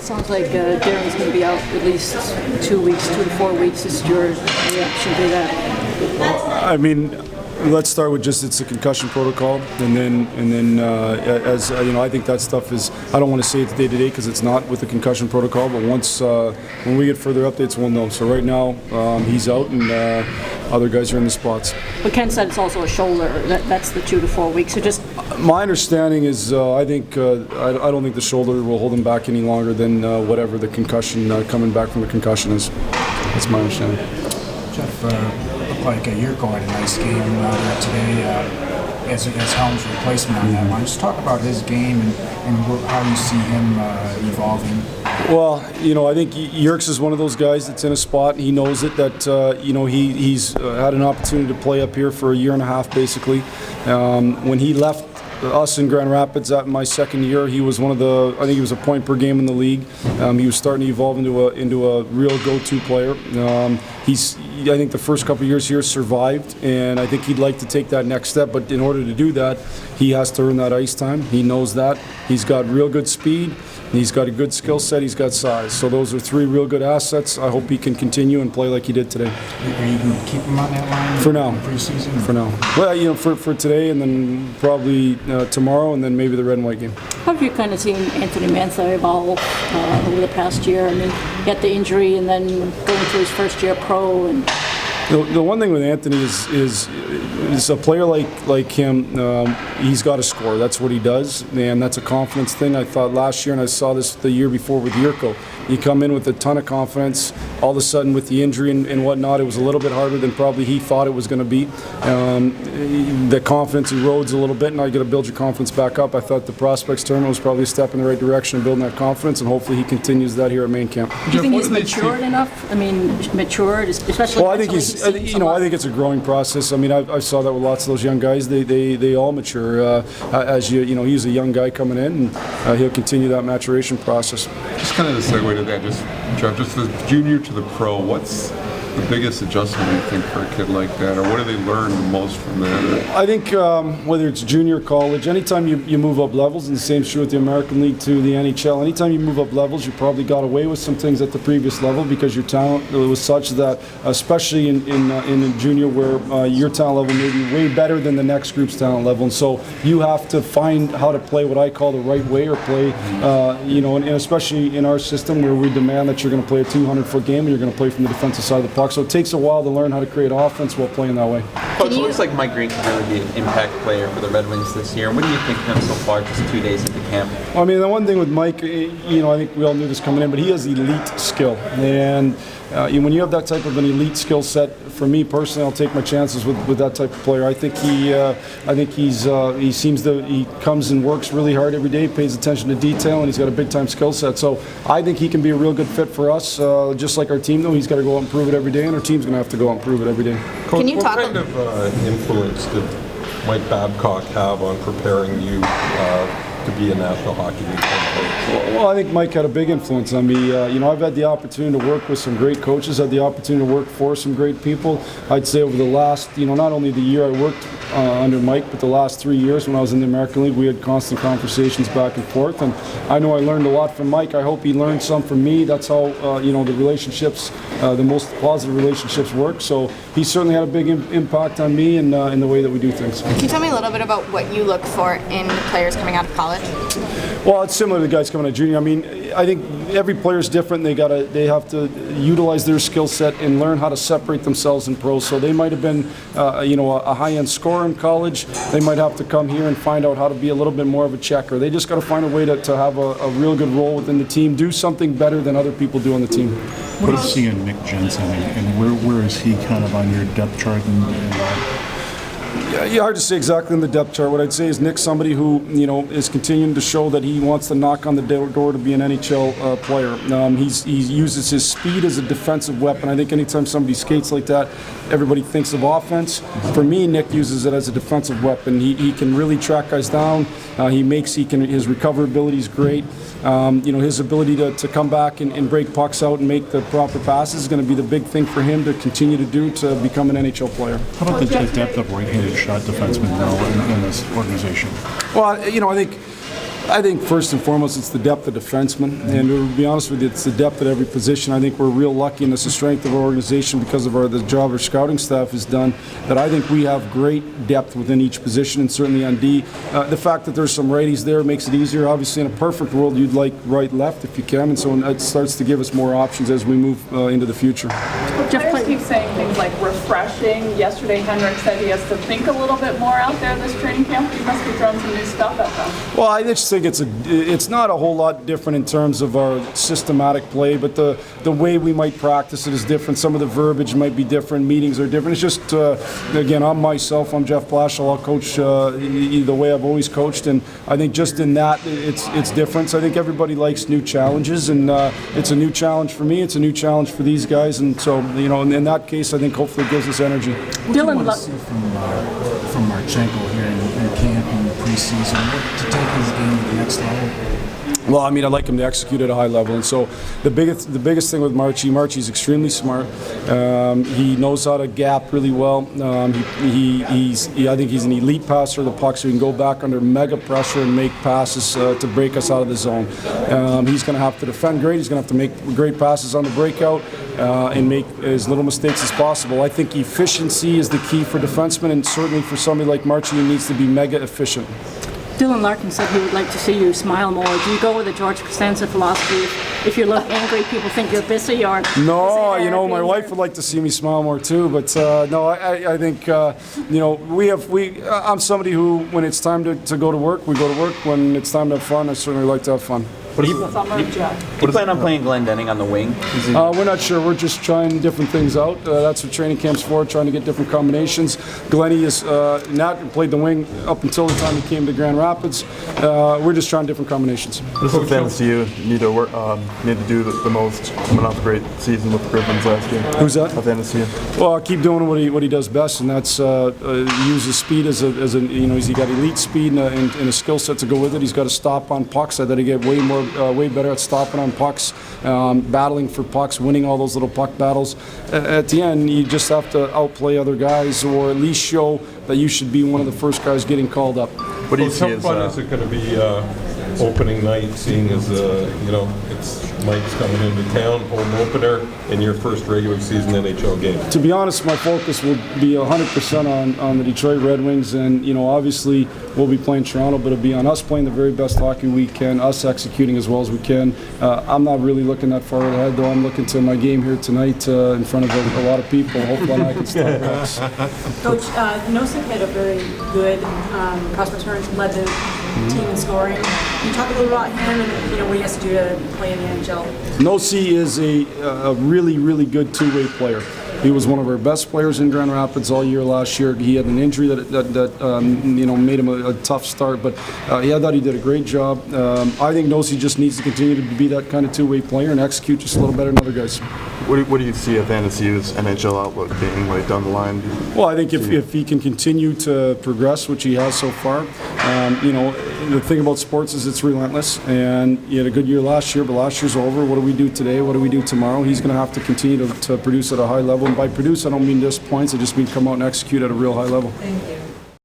Sounds like Darren's going to be out at least 2 weeks, 2 to 4 weeks. Is your reaction to that? I mean, let's start with just it's a concussion protocol, and then as you know, I think that stuff is. I don't want to say it's day to day because it's not with the concussion protocol. But once when we get further updates, we'll know. So right now he's out, and other guys are in the spots. But Ken said it's also a shoulder. That's the 2 to 4 weeks. So just my understanding is I don't think the shoulder will hold him back any longer than whatever the concussion coming back from the concussion is. That's my understanding. Jeff, looked like Yurko had a nice game there today as Helm's replacement on that line. Just talk about his game and how you see him evolving. Well, you know, I think Yerks is one of those guys that's in a spot. He knows it that you know he's had an opportunity to play up here for a year and a half basically. When he left us in Grand Rapids at my second year, he was one of the. I think he was a point per game in the league. He was starting to evolve into a real go-to player. I think the first couple of years here survived, and I think he'd like to take that next step. But in order to do that, he has to earn that ice time. He knows that. He's got real good speed. He's got a good skill set. He's got size. So those are three real good assets. I hope he can continue and play like he did today. Are you going to keep him on that line for now? Preseason? For now. Well, you know, for today, and then probably tomorrow, and then maybe the red and white game. how have you kind of seen Anthony Mantha evolve over the past year? I mean, he got the injury and then going through his first year pro and. The one thing with Anthony is a player like him, he's got to score. That's what he does, and that's a confidence thing. I thought last year, and I saw this the year before with Yurko. You come in with a ton of confidence. All of a sudden, with the injury and whatnot, it was a little bit harder than probably he thought it was going to be. The confidence erodes a little bit. Now you got to build your confidence back up. I thought the prospects tournament was probably a step in the right direction of building that confidence, and hopefully he continues that here at main camp. Do you think he's matured enough? I mean, matured, especially. Well, I think he's. I think it's a growing process. I mean, I saw that with lots of those young guys. They all mature as he's a young guy coming in, and he'll continue that maturation process. Just kind of the segue to that, just the junior to the pro. What's the biggest adjustment you think for a kid like that, or what do they learn the most from that? I think whether it's junior, college, anytime you move up levels, and the same is true with the American League to the NHL. Anytime you move up levels, you probably got away with some things at the previous level because your talent was such that, especially in junior, where your talent level may be way better than the next group's talent level, and so you have to find how to play what I call the right way, or play, and especially in our system where we demand that you're going to play a 200-foot game and you're going to play from the defensive side of the puck. So it takes a while to learn how to create offense while playing that way. Coach, it looks like Mike Green can really be an impact player for the Red Wings this year. What do you think of him so far, just 2 days into camp? Well, I mean, the one thing with Mike, I think we all knew this coming in, but he has elite skill. And when you have that type of an elite skill set, for me personally, I'll take my chances with that type of player. I think he comes and works really hard every day, pays attention to detail, and he's got a big time skill set. So I think he can be a real good fit for us. Just like our team, though, he's got to go out and prove it every day, and our team's going to have to go out and prove it every day. Coach, Can you talk? What kind of influence did Mike Babcock have on preparing you to be a National Hockey League player? Well, I think Mike had a big influence on me. I've had the opportunity to work with some great coaches, had the opportunity to work for some great people. I'd say over the last, not only the year I worked under Mike, but the last 3 years when I was in the American League, we had constant conversations back and forth. And I know I learned a lot from Mike. I hope he learned some from me. That's how, the relationships, the most positive relationships work. So he certainly had a big impact on me and in the way that we do things. Can you tell me a little bit about what you look for in players coming out of college? Well, it's similar to the guys coming out of junior. I mean, I think every player is different. They have to utilize their skill set and learn how to separate themselves in pros. So they might have been, a high-end scorer in college. They might have to come here and find out how to be a little bit more of a checker. They just got to find a way to have a real good role within the team, do something better than other people do on the team. What do you see in Nick Jensen, and where is he kind of on your depth chart? Yeah, hard to say exactly in the depth chart. What I'd say is Nick's somebody who, is continuing to show that he wants to knock on the door to be an NHL player. He uses his speed as a defensive weapon. I think anytime somebody skates like that, everybody thinks of offense. For me, Nick uses it as a defensive weapon. He can really track guys down. His recoverability is great. His ability to come back and break pucks out and make the proper passes is going to be the big thing for him to continue to do to become an NHL player. How about the depth of right-handed shot defensemen now in this organization? Well, I think I think first and foremost it's the depth of defensemen, and to be honest with you, it's the depth at every position. I think we're real lucky, and it's the strength of our organization because of the job our scouting staff has done, that I think we have great depth within each position, and certainly on D. The fact that there's some righties there makes it easier. Obviously, in a perfect world, you'd like right, left if you can, and so it starts to give us more options as we move into the future. Players keep saying things like refreshing. Yesterday, Henrik said he has to think a little bit more out there this training camp. You must be throwing some new stuff at them. Well, I just think it's not a whole lot different in terms of our systematic play, but the way we might practice it is different. Some of the verbiage might be different. Meetings are different. It's just again, I'm Jeff Blashill. I'll coach the way I've always coached, and I think just in that it's different. So I think everybody likes new challenges, and it's a new challenge for me. It's a new challenge for these guys, and so in that case, I think hopefully it gives us energy. What do you want to see from Marchenko here in camp and preseason to take his game to the next level? Well, I mean, I'd like him to execute at a high level, and so the biggest thing with Marchie's extremely smart. He knows how to gap really well. I think he's an elite passer of the puck, so he can go back under mega pressure and make passes to break us out of the zone. He's going to have to defend great. He's going to have to make great passes on the breakout and make as little mistakes as possible. I think efficiency is the key for defensemen, and certainly for somebody like Marchie, he needs to be mega efficient. Dylan Larkin said he would like to see you smile more. Do you go with the George Costanza philosophy? If you look angry, people think you're busy, or no, my wife would like to see me smile more too. But no, I think I'm somebody who, when it's time to go to work, we go to work. When it's time to have fun, I certainly like to have fun. Do you plan on playing Glendenning on the wing? We're not sure. We're just trying different things out. That's what training camp's for, trying to get different combinations. Glennie has not played the wing up until the time he came to Grand Rapids. We're just trying different combinations. This is fantasy you need to work, need to do the most coming off a great season with the Griffins last year. Who's that? Fantasy. Well, keep doing what he does best, and that's use his speed as he's got elite speed and a skill set to go with it. He's got to stop on pucks. I thought he get way better at stopping on pucks, battling for pucks, winning all those little puck battles. At the end, you just have to outplay other guys, or at least show that you should be one of the first guys getting called up. What do you see as fun is it going to be opening night, seeing as it's Mike's coming into town, home opener, and your first regular season NHL game? To be honest, my focus will be 100% on the Detroit Red Wings, and obviously we'll be playing Toronto, but it'll be on us playing the very best hockey we can, us executing as well as we can. I'm not really looking that far ahead, though. I'm looking to my game here tonight in front of a lot of people. Hopefully I can start next. Coach, Nosek had a very good cross returns, led the team in scoring. Can you talk a little about him and what he has to do to play in the NHL? Nosek is a really, really good two-way player. He was one of our best players in Grand Rapids all year last year. He had an injury that made him a tough start, but I thought he did a great job. I think Nosek just needs to continue to be that kind of two-way player and execute just a little better than other guys. What do you see of NSU's NHL outlook being like down the line? Well, I think if he can continue to progress, which he has so far, the thing about sports is it's relentless, and he had a good year last year, but last year's over. What do we do today? What do we do tomorrow? He's going to have to continue to produce at a high level, and by produce I don't mean just points, I just mean come out and execute at a real high level. Thank you.